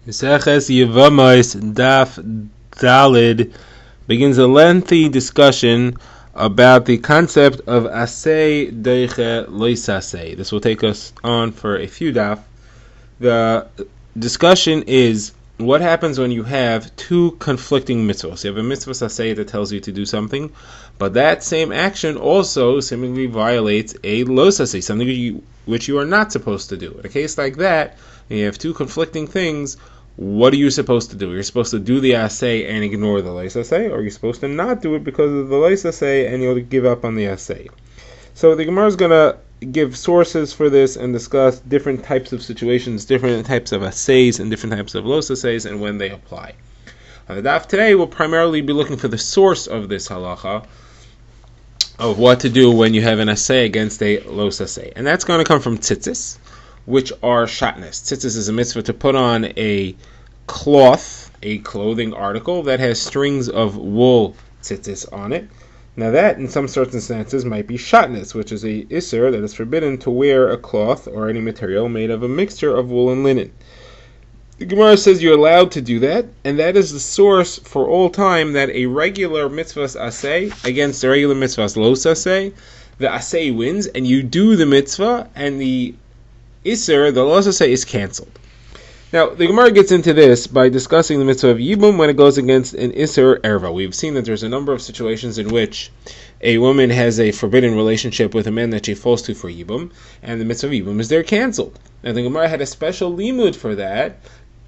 Yevamos Daf Dalid begins a lengthy discussion about the concept of asay deiche loisasay. This will take us on for a few daf. The discussion is what happens when you have two conflicting mitzvahs. You have a mitzvah asay that tells you to do something, but that same action also seemingly violates a losasay, something which you are not supposed to do. In a case like that, you have two conflicting things. What are you supposed to do? You're supposed to do the asay and ignore the leis asay, or you're supposed to not do it because of the leis asay and you'll give up on the asay. So the Gemara is going to give sources for this and discuss different types of situations, different types of asays and different types of los asays and when they apply. On the daf today, we'll primarily be looking for the source of this halacha, of what to do when you have an asay against a los asay. And that's going to come from tzitzis, which are shatnez. Tzitzis is a mitzvah to put on a cloth, a clothing article that has strings of wool tzitzis on it. Now that, in some circumstances, might be shatnez, which is a isser that is forbidden to wear a cloth or any material made of a mixture of wool and linen. The Gemara says you're allowed to do that, and that is the source for all time that a regular mitzvah's asay against a regular mitzvah's los asay, the asay wins, and you do the mitzvah, and the Isser, the los asay, is cancelled. Now, the Gemara gets into this by discussing the mitzvah of Yibum when it goes against an Isser erva. We've seen that there's a number of situations in which a woman has a forbidden relationship with a man that she falls to for Yibum, and the mitzvah of Yibum is there cancelled. Now, the Gemara had a special limud for that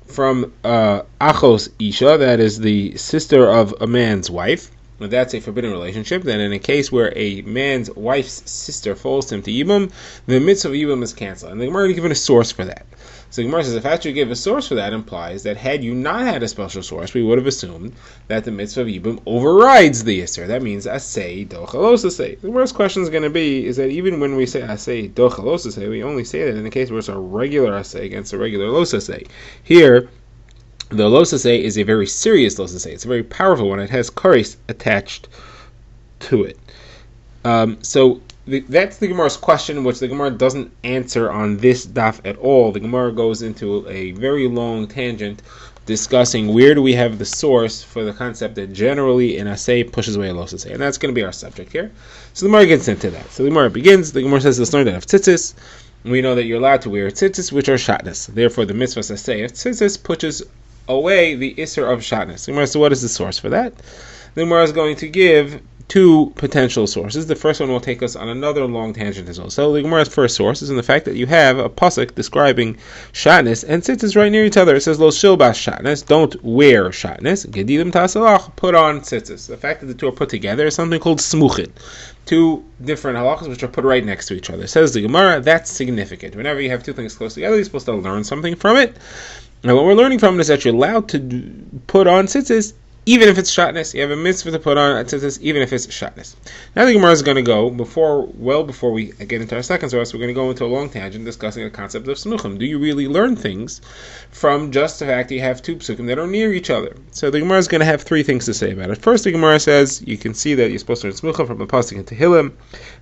from Achos Isha, that is the sister of a man's wife. Now, that's a forbidden relationship. Then in a case where a man's wife's sister falls to him to Yibum, the mitzvah of Yibum is cancelled. And the Gemara is given a source for that. So the Gemara says, if after you give a source for that, implies that had you not had a special source, we would have assumed that the mitzvah of Yibum overrides the Yisr. That means asay dochalos asay. The worst question is going to be, is that even when we say asay dochalos asay, we only say that in the case where it's a regular asay against a regular los asay. Here, the los asay is a very serious los asay. It's a very powerful one. It has kares attached to it. That's the Gemara's question, which the Gemara doesn't answer on this daf at all. The Gemara goes into a very long tangent discussing where do we have the source for the concept that generally an asay pushes away a los asay. And that's going to be our subject here. So the Gemara gets into that. So the Gemara begins. The Gemara says, let's learn that of tzitzis. We know that you're allowed to wear tzitzis, which are shatnez. Therefore, the mitzvah asay of tzitzis pushes away the isser of shatnez. The Gemara says, what is the source for that? The Gemara is going to give two potential sources. The first one will take us on another long tangent as well. So the Gemara's first source is in the fact that you have a pasuk describing shatnez and tzitzis right near each other. It says, Lo shilbas shatnez, don't wear shatnez. Gedilim tasalach, put on tzitzis. The fact that the two are put together is something called smuchin. Two different halachas which are put right next to each other. Says the Gemara, that's significant. Whenever you have two things close together, you're supposed to learn something from it. And what we're learning from it is that you're allowed to put on tzitzis even if it's shatnez. You have a mitzvah to put on tzitzis even if it's shatnez. Now the Gemara is going to go, before we get into our second source, we're going to go into a long tangent discussing the concept of smuchim. Do you really learn things from just the fact that you have two psukim that are near each other? So the Gemara is going to have three things to say about it. First, the Gemara says, you can see that you're supposed to learn smuchim from the pasuk in Tehillim.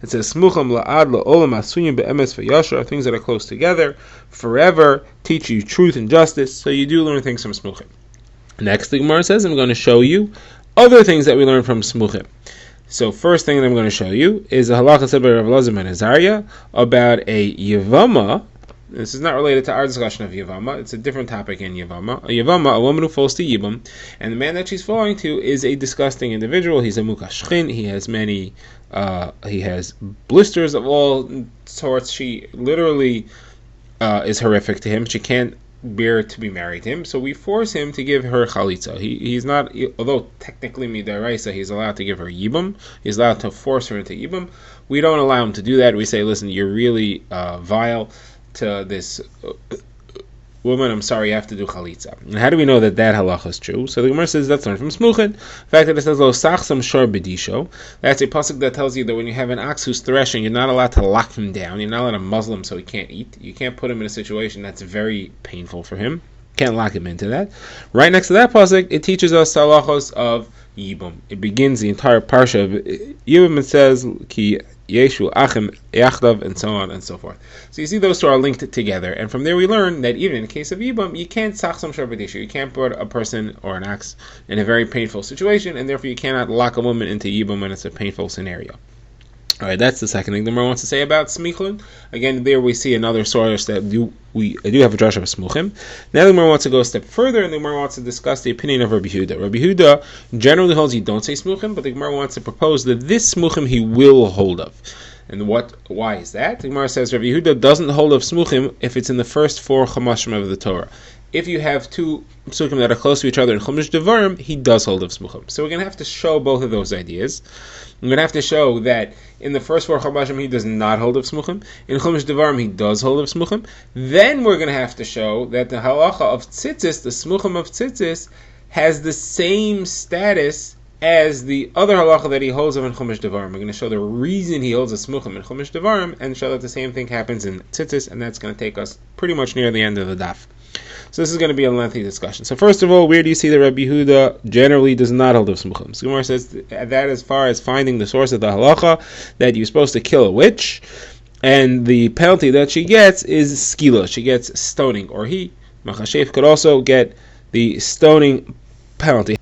It says, smuchim la'ad la'olam asuyim be'emes v'yashar, things that are close together, forever, teach you truth and justice. So you do learn things from smuchim. Next, the Gemara says, I'm going to show you other things that we learn from smuchim. So first thing that I'm going to show you is a halacha said by Rav Elazar ben Azariah about a Yevama. This is not related to our discussion of Yevama. It's a different topic in Yevama. A Yevama, a woman who falls to Yibum, and the man that she's falling to is a disgusting individual. He's a mukashchin. He has blisters of all sorts. She literally is horrific to him. She can't bear to be married to him, so we force him to give her chalitza. He's not, although technically midaraisa, he's allowed to give her yibum. He's allowed to force her into yibum. We don't allow him to do that. We say, listen, you're really vile to this woman. I'm sorry, you have to do chalitza. And how do we know that halacha is true? So the Gemara says that's learned from smuchin. The fact that it says lo sachsam shor b'disho, that's a pasuk that tells you that when you have an ox who's threshing, you're not allowed to lock him down. You're not allowed to muzzle him so he can't eat. You can't put him in a situation that's very painful for him. Can't lock him into that. Right next to that pasuk, it teaches us halachos of Yibum. It begins the entire parsha of Yibum. It says, Ki Yeshu Achim Yachdav, and so on and so forth. So you see those two are linked together, and from there we learn that even in the case of Yibam, you can't sachsam sharbadishu, you can't put a person or an ox in a very painful situation, and therefore you cannot lock a woman into Yibam when it's a painful scenario. Alright, that's the second thing the Gemara wants to say about Smichun. Again, there we see another source that we do have a drasha of Smuchim. Now the Gemara wants to go a step further, and the Gemara wants to discuss the opinion of Rabbi Yehuda. Rabbi Yehuda generally holds you don't say Smuchim, but the Gemara wants to propose that this Smuchim he will hold of. And why is that? The Gemara says Rabbi Yehuda doesn't hold of Smuchim if it's in the first 4 Chamashim of the Torah. If you have 2 psukim that are close to each other in Chumash Devarim, he does hold of Smuchim. So we're going to have to show both of those ideas. We're going to have to show that in the first 4 Chamashim he does not hold of Smuchim. In Chumash Devarim he does hold of Smuchim. Then we're going to have to show that the halacha of Tzitzis, the Smuchim of Tzitzis, has the same status as the other halacha that he holds of in Chumash Devarim. We're going to show the reason he holds a Smuchim in Chumash Devarim and show that the same thing happens in Tzitzis, and that's going to take us pretty much near the end of the daf. So this is going to be a lengthy discussion. So first of all, where do you see that Rabbi Yehuda generally does not hold of Smuchim? So Gemara says that as far as finding the source of the halacha, that you're supposed to kill a witch, and the penalty that she gets is skila. She gets stoning, or he, Machashef, could also get the stoning penalty.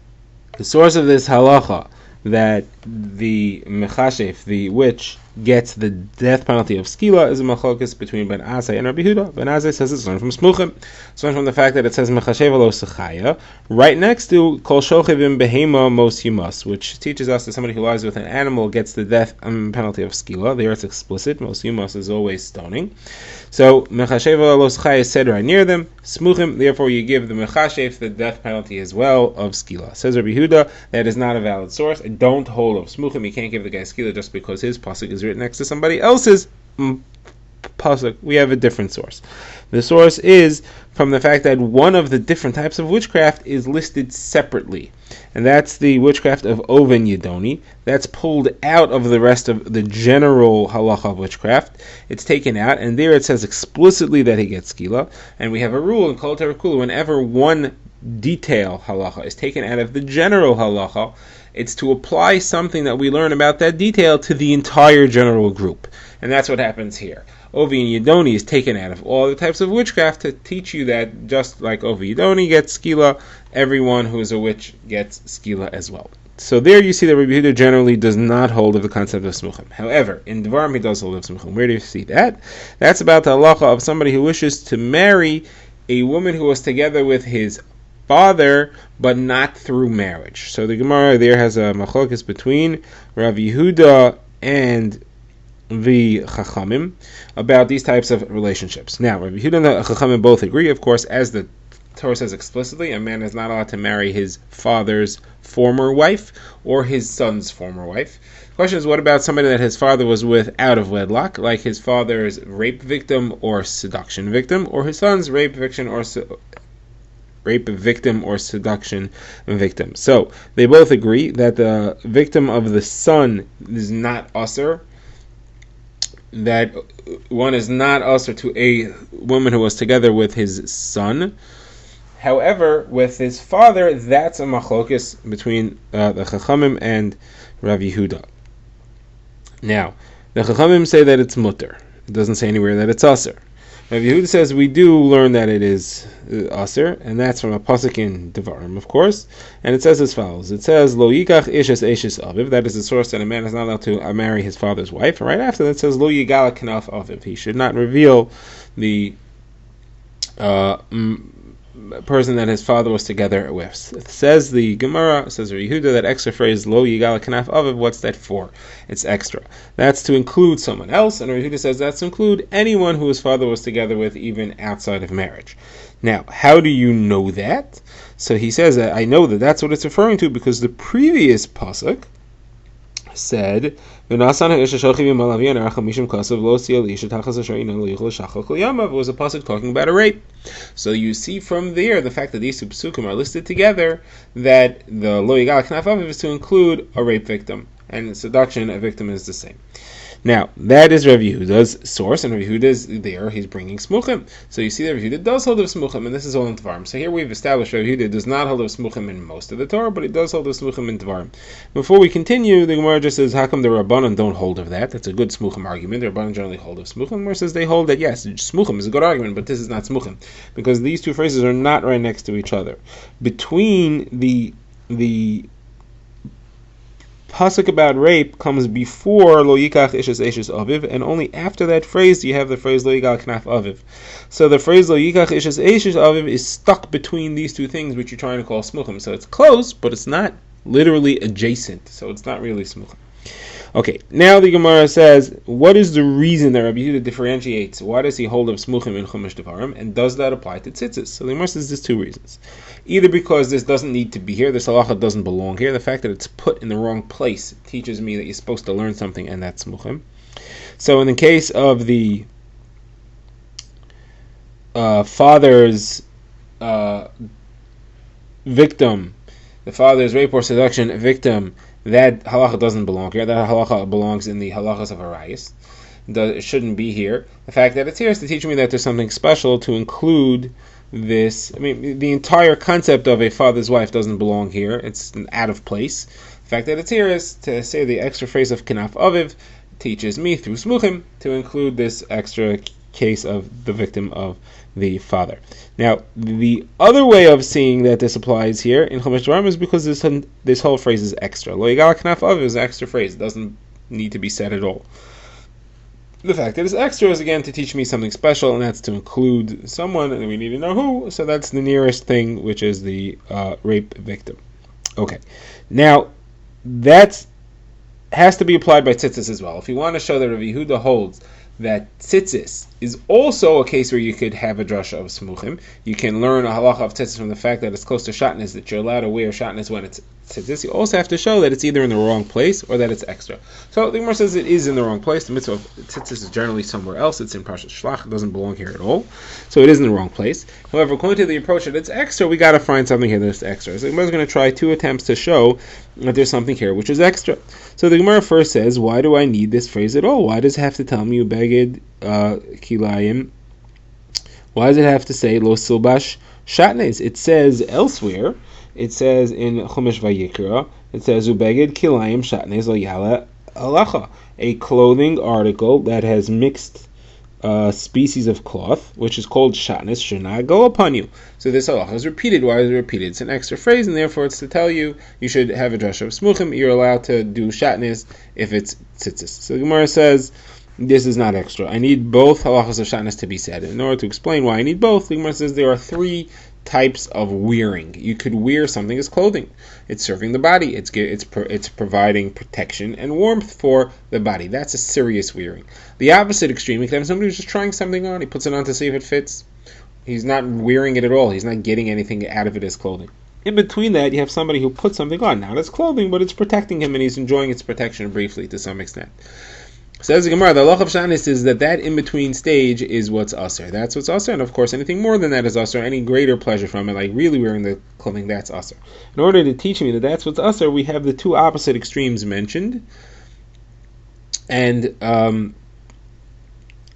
The source of this halacha, that the Mechashef, the witch, gets the death penalty of skila, is a machlokes between Ben Azai and Rabbi Yehuda. Ben Azai says it's learned from Smuchim. It's learned from the fact that it says Mechashev lo sechaya, right next to Kol Shochevim Behema Mos Yumas, which teaches us that somebody who lies with an animal gets the death penalty of skila. There it's explicit. Mos Yumas is always stoning. So Mechashev lo sechaya is said right near them. Smuchim, therefore you give the Mechashev the death penalty as well of skila. Says Rabbi Yehuda, that is not a valid source. I don't hold of Smuchim. You can't give the guy skila just because his pasuk is written next to somebody else's pasuk. We have a different source. The source is from the fact that one of the different types of witchcraft is listed separately, and that's the witchcraft of Oven Yedoni. That's pulled out of the rest of the general halacha of witchcraft. It's taken out, and there it says explicitly that he gets skila. And we have a rule in Kol Torah Kula: whenever one detail halacha is taken out of the general halacha, it's to apply something that we learn about that detail to the entire general group. And that's what happens here. Ovi and Yedoni is taken out of all the types of witchcraft to teach you that just like Ovi Yedoni gets skila, everyone who is a witch gets skila as well. So there you see that Rabbi Yehuda generally does not hold of the concept of Smuchim. However, in Devarim he does hold of Smuchim. Where do you see that? That's about the halacha of somebody who wishes to marry a woman who was together with his father, but not through marriage. So the Gemara there has a machlokes between Rav Yehuda and the Chachamim about these types of relationships. Now, Rav Yehuda and the Chachamim both agree, of course, as the Torah says explicitly, a man is not allowed to marry his father's former wife or his son's former wife. The question is, what about somebody that his father was with out of wedlock, like his father's rape victim or seduction victim, or his son's rape victim or seduction victim? So they both agree that the victim of the son is not usher, that one is not usher to a woman who was together with his son. However, with his father, that's a machlokes between the Chachamim and Rav Yehuda. Now, the Chachamim say that it's mutter. It doesn't say anywhere that it's usher. Rav Yehuda says we do learn that it is aser, and that's from a pasuk in Devarim, of course. And it says as follows: it says Lo yikach ishes eshes aviv. That is the source that a man is not allowed to marry his father's wife. And right after that it says Lo yigala kanaf aviv. He should not reveal the person that his father was together with. It says the Gemara, says Rabbi Yehuda, that extra phrase Lo yigala kanaf aviv. What's that for? It's extra. That's to include someone else, and Rabbi Yehuda says that's to include anyone who his father was together with, even outside of marriage. Now, how do you know that? So he says that I know that that's what it's referring to because the previous pasuk said it was a pasuk talking about a rape. So you see from there the fact that these two psukim are listed together, that the lo yigala kanaf aviv is to include a rape victim, and seduction, a victim, is the same. Now, that is Rav Yehuda's source, and Rav Yehuda's there, he's bringing smuchim. So you see that Rav Yehuda does hold of smuchim, and this is all in Tvarim. So here we've established Rav Yehuda does not hold of smuchim in most of the Torah, but he does hold of smuchim in Tvarim. Before we continue, the Gemara just says, how come the Rabbanan don't hold of that? That's a good smuchim argument. The Rabbanan generally hold of smuchim. The Gemara says they hold that, yes, smuchim is a good argument, but this is not smuchim, because these two phrases are not right next to each other. Between the pasuk about rape comes before lo yikach ishes aviv, and only after that phrase do you have the phrase lo yikach knaf aviv. So the phrase lo yikach ishes aviv is stuck between these two things which you're trying to call smuchim. So it's close, but it's not literally adjacent. So it's not really smuchim. Okay, now the Gemara says, what is the reason that Rabbi Yehuda differentiates? Why does he hold of smuchim in Chumash Devarim, and does that apply to tzitzis? So the Gemara says there's two reasons. Either because this doesn't need to be here, this halacha doesn't belong here, the fact that it's put in the wrong place teaches me that you're supposed to learn something, and that's smuchim. So in the case of the father's victim, the father's rape or seduction victim, that halacha doesn't belong here. That halacha belongs in the halachas of Arayis. It shouldn't be here. The fact that it's here is to teach me that there's something special to include this. I mean, the entire concept of a father's wife doesn't belong here. It's out of place. The fact that it's here is to say the extra phrase of Kinaf Aviv teaches me through Smuchim to include this extra case of the victim of the father. Now, the other way of seeing that this applies here in Chumash Devarim is because this whole phrase is extra. Lo yigal knaf aviv is an extra phrase. It doesn't need to be said at all. The fact that it's extra is again to teach me something special, and that's to include someone, and we need to know who. So that's the nearest thing, which is the rape victim. Okay, now that has to be applied by tzitzis as well. If you want to show that Rav Yehuda holds that tzitzis is also a case where you could have a drasha of smuchim. You can learn a halacha of tzitzis from the fact that it's close to shatnez, that you're allowed to wear shatnez when it's tzitzis. You also have to show that it's either in the wrong place or that it's extra. So the Gemara says it is in the wrong place. The mitzvah of tzitzis is generally somewhere else. It's in Parashat Shlach. It doesn't belong here at all. So it is in the wrong place. However, according to the approach that it's extra, we got to find something here that's extra. So the Gemara is going to try two attempts to show that there's something here which is extra. So the Gemara first says, why do I need this phrase at all? Why does it have to tell me ubeged kilayim? Why does it have to say lo silbash shatnez? It says elsewhere, it says in Chumash Vayikra, it says ubeged kilayim shatnez lo yala alacha, a clothing article that has mixed species of cloth, which is called shatnez, should not go upon you. So this halacha is repeated. Why is it repeated? It's an extra phrase, and therefore it's to tell you you should have a drasha of smuchim. You're allowed to do shatnez if it's tzitzis. So the Gemara says this is not extra. I need both halachas of shatnez to be said. In order to explain why I need both, the Gemara says there are three types of wearing. You could wear something as clothing. It's serving the body. It's providing protection and warmth for the body. That's a serious wearing. The opposite extreme, you can have somebody who's just trying something on. He puts it on to see if it fits. He's not wearing it at all. He's not getting anything out of it as clothing. In between that, you have somebody who puts something on, not as clothing, but it's protecting him, and he's enjoying its protection briefly to some extent. Says the Gemara, the halacha of shatnez is that in-between stage is what's asur. That's what's asur, and of course anything more than that is asur. Any greater pleasure from it, like really wearing the clothing, that's asur. In order to teach me that that's what's asur, we have the two opposite extremes mentioned, and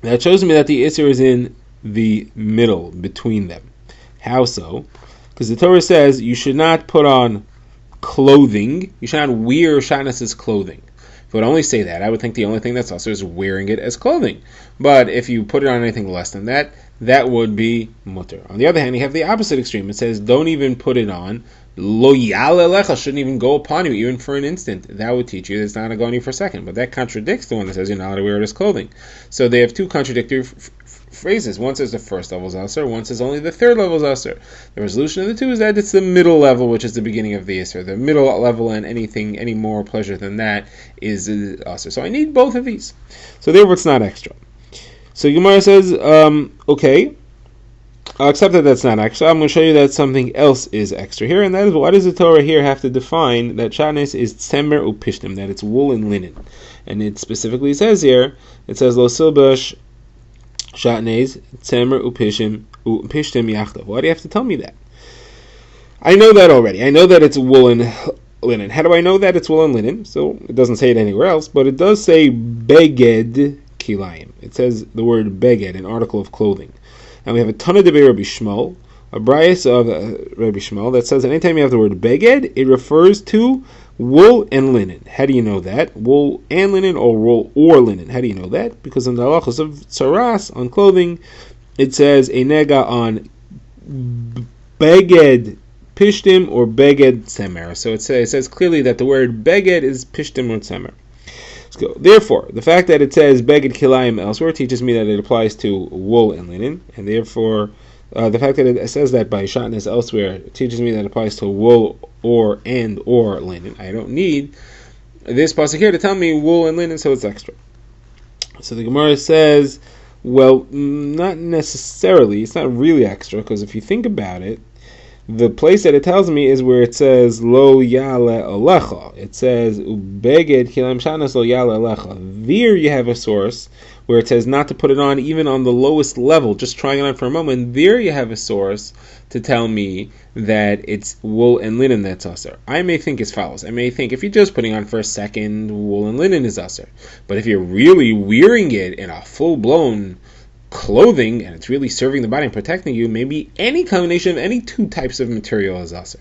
that shows me that the isur is in the middle, between them. How so? Because the Torah says you should not put on clothing, you should not wear shatnez as clothing. If it would only say that, I would think the only thing that's also is wearing it as clothing. But if you put it on anything less than that, that would be mutter. On the other hand, you have the opposite extreme. It says, don't even put it on. Lo yalelecha shouldn't even go upon you, even for an instant. That would teach you that it's not going to go on you for a second. But that contradicts the one that says you're not allowed to wear it as clothing. So they have two contradictory phrases. One says the first level is asur, one says only the third level is asur. The resolution of the two is that it's the middle level, which is the beginning of the asur. The middle level, and anything any more pleasure than that is asur. So I need both of these. So therefore it's not extra. So Gemara says, okay, I'll accept that that's not extra. I'm going to show you that something else is extra here, and that is, why does the Torah here have to define that shatnez is tzemer upishtim, that it's wool and linen? And it specifically says here, it says lo silbash shatnez tzemer upishtim yachdav. Why do you have to tell me that? I know that already. I know that it's woolen linen. How do I know that it's wool and linen? So it doesn't say it anywhere else, but it does say beged kilayim. It says the word beged, an article of clothing. And we have a ton of debate Rabbi Shmuel, a brayos of Rabbi Shmuel that says anytime you have the word beged, it refers to wool and linen. How do you know that? Wool and linen, or wool or linen? How do you know that? Because in the halachos of tsaras on clothing, it says a nega on beged pishtim or beged tzemer. So it says clearly that the word beged is pishtim or tzemer. Therefore, the fact that it says beged kilayim elsewhere teaches me that it applies to wool and linen, and therefore the fact that it says that by shatnez elsewhere teaches me that it applies to wool or linen. I don't need this pasuk here to tell me wool and linen, so it's extra. So the Gemara says, well, not necessarily. It's not really extra, because if you think about it, the place that it tells me is where it says lo yale alecha. It says ubeged kilam shanas lo yale alecha. There you have a source where it says not to put it on even on the lowest level, just trying it on for a moment. There you have a source to tell me that it's wool and linen that's usher. I may think as follows. I may think if you're just putting on for a second, wool and linen is usher. But if you're really wearing it in a full-blown clothing and it's really serving the body and protecting you, maybe any combination of any two types of material is usher.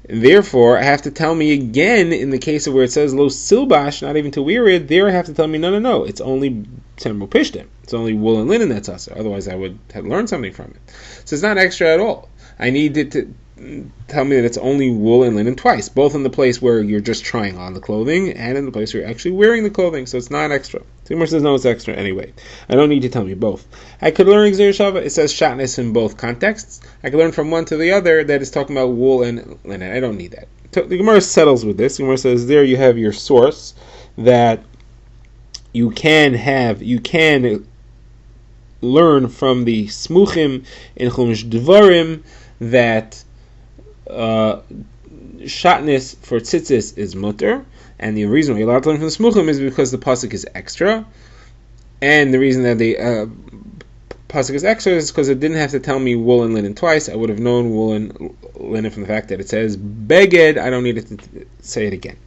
Therefore, I have to tell me again, in the case of where it says lo silbash, not even to wear it, there I have to tell me no, it's only tembo pishtim. It's only wool and linen that's usher. Otherwise, I would have learned something from it. So it's not extra at all. I need it to tell me that it's only wool and linen twice, both in the place where you're just trying on the clothing and in the place where you're actually wearing the clothing. So it's not extra. Tumor says no, it's extra anyway. I don't need to tell me both. I could learn Gzir Shava. It says shatnez in both contexts. I could learn from one to the other that it's talking about wool and linen. I don't need that. The Gemara settles with this. The Gemara says there you have your source that you can learn from the smuchim in Chumash Devarim that shatnez for tzitzis is mutter, and the reason why you're allowed to learn from the smuchim is because the pasuk is extra, and the reason that the pasuk is extra is because it didn't have to tell me wool and linen twice. I would have known wool and linen from the fact that it says beged. I don't need it to say it again.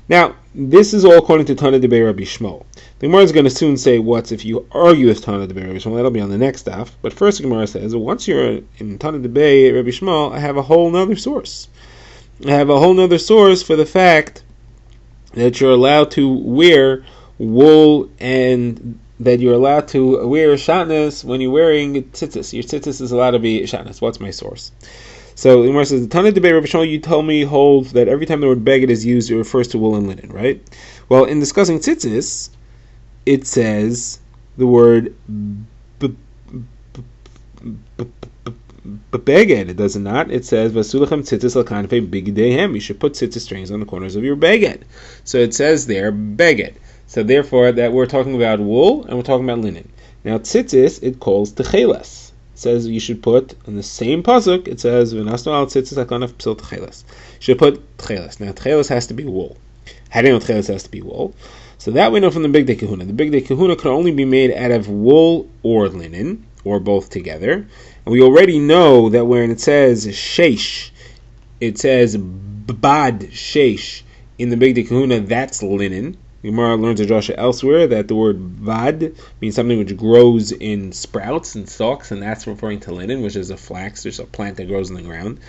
Now, this is all according to Tana Debei Rabbi Shmuel. The Gemara is going to soon say what's if you argue with Tana Debei Rabbi Shmuel. That'll be on the next daf. But first, the Gemara says, once you're in Tana Debei Rabbi Shmuel, I have a whole nother source. I have a whole nother source for the fact that you're allowed to wear wool and that you're allowed to wear shatnez when you're wearing tzitzis. Your tzitzis is allowed to be shatnez. What's my source? So the Gemara says, the Tana Debei Rabbi Shmuel, you told me holds that every time the word beged is used, it refers to wool and linen, right? Well, in discussing tzitzis, it says the word beged. It does not. It says vasulachem tzitzis al kanfei bigdeihem. You should put tzitzis strings on the corners of your beged. So it says there beged. So therefore, that we're talking about wool and we're talking about linen. Now tzitzis it calls techelas. Says you should put in the same pasuk. It says v'nasnu al tzitzis hakanaf psil techelas. You should put techelas. Now techelas has to be wool. How do you know techelas has to be wool? So that we know from the Big Day Kahuna. The Big Day Kahuna could only be made out of wool or linen, or both together. And we already know that when it says sheish, it says bad sheish in the Big Day Kahuna. That's linen. Gemara learns a drasha elsewhere that the word vad means something which grows in sprouts and stalks, and that's referring to linen, which is a flax, there's a plant that grows in the ground.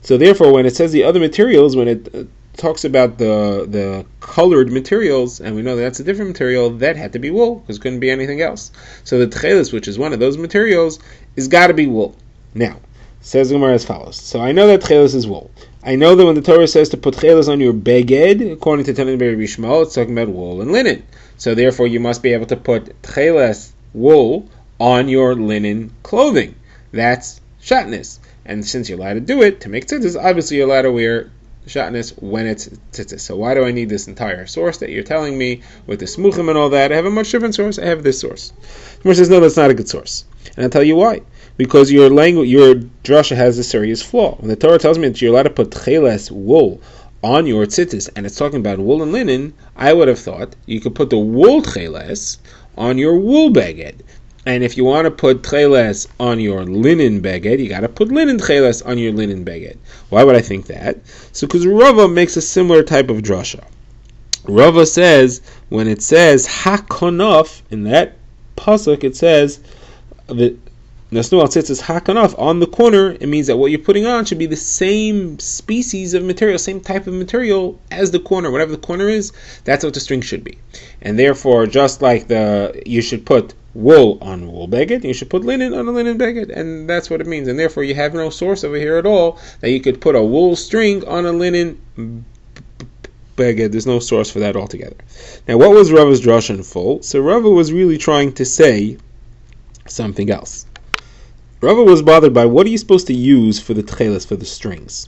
So therefore, when it says the other materials, when it talks about the colored materials, and we know that's a different material, that had to be wool, because it couldn't be anything else. So the techelis, which is one of those materials, is got to be wool. Now, says the Gemara as follows. So I know that techelis is wool. I know that when the Torah says to put techelis on your beged, according to Tana Debei Rabbi Shmuel, it's talking about wool and linen. So therefore, you must be able to put techelis, wool, on your linen clothing. That's shatnez. And since you're allowed to do it, to make tzitzis, obviously you're allowed to wear shatnez when it's tzitzis. So why do I need this entire source that you're telling me with the smuchim and all that? I have a much different source. I have this source. The Gemara says, no, that's not a good source. And I'll tell you why. Because your drasha has a serious flaw. When the Torah tells me that you're allowed to put techeles, wool, on your tzitzis, and it's talking about wool and linen, I would have thought you could put the wool techeles on your wool beged. And if you want to put tcheles on your linen beged, you got to put linen tcheles on your linen beged. Why would I think that? So because Rava makes a similar type of drasha. Rava says, when it says hakonof, in that pasuk it says, Nasnu al tzitzis hakonof, on the corner, it means that what you're putting on should be the same species of material, same type of material as the corner. Whatever the corner is, that's what the string should be. And therefore, just like you should put wool on wool beged, you should put linen on a linen beged, and that's what it means. And therefore, you have no source over here at all that you could put a wool string on a linen beged. There's no source for that altogether. Now, what was Rava's drasha in full? So Rava was really trying to say something else. Rava was bothered by what are you supposed to use for the tcheles, for the strings.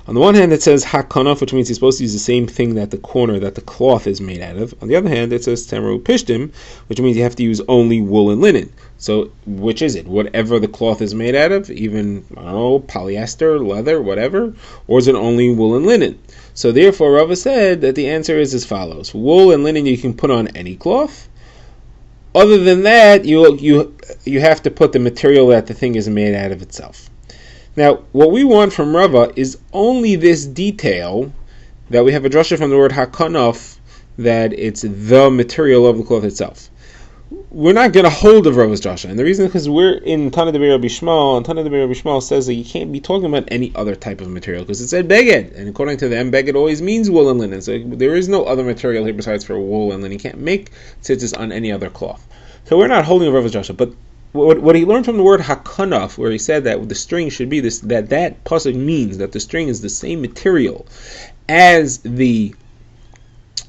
On the one hand, it says hakonof, which means you're supposed to use the same thing that the corner, that the cloth is made out of. On the other hand, it says temeru pishtim, which means you have to use only wool and linen. So, which is it? Whatever the cloth is made out of, even, I don't know, polyester, leather, whatever, or is it only wool and linen? So therefore, Rava said that the answer is as follows. Wool and linen you can put on any cloth. Other than that, you have to put the material that the thing is made out of itself. Now, what we want from Rava is only this detail, that we have a drasha from the word hakonof, that it's the material of the cloth itself. We're not going to hold of Rava's drasha, and the reason is because we're in Tana de Rabbi Shmuel, and Tana de Rabbi Shmuel says that you can't be talking about any other type of material, because it said beged, and according to them, beged always means wool and linen, so there is no other material here besides for wool and linen. You can't make tzitzis on any other cloth. So we're not holding of Rava's drasha, but what he learned from the word hakonof, where he said that the string should be this, that pasuk means that the string is the same material as the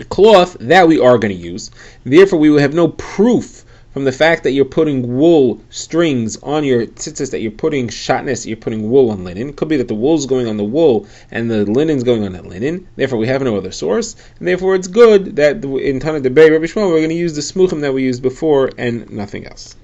cloth, that we are going to use. Therefore, we will have no proof from the fact that you're putting wool strings on your tzitzis, that you're putting shatnez, you're putting wool on linen. It could be that the wool's going on the wool and the linen's going on that linen. Therefore, we have no other source, and therefore it's good that in Tana de Rabbi Shmuel we're going to use the smuchim that we used before and nothing else.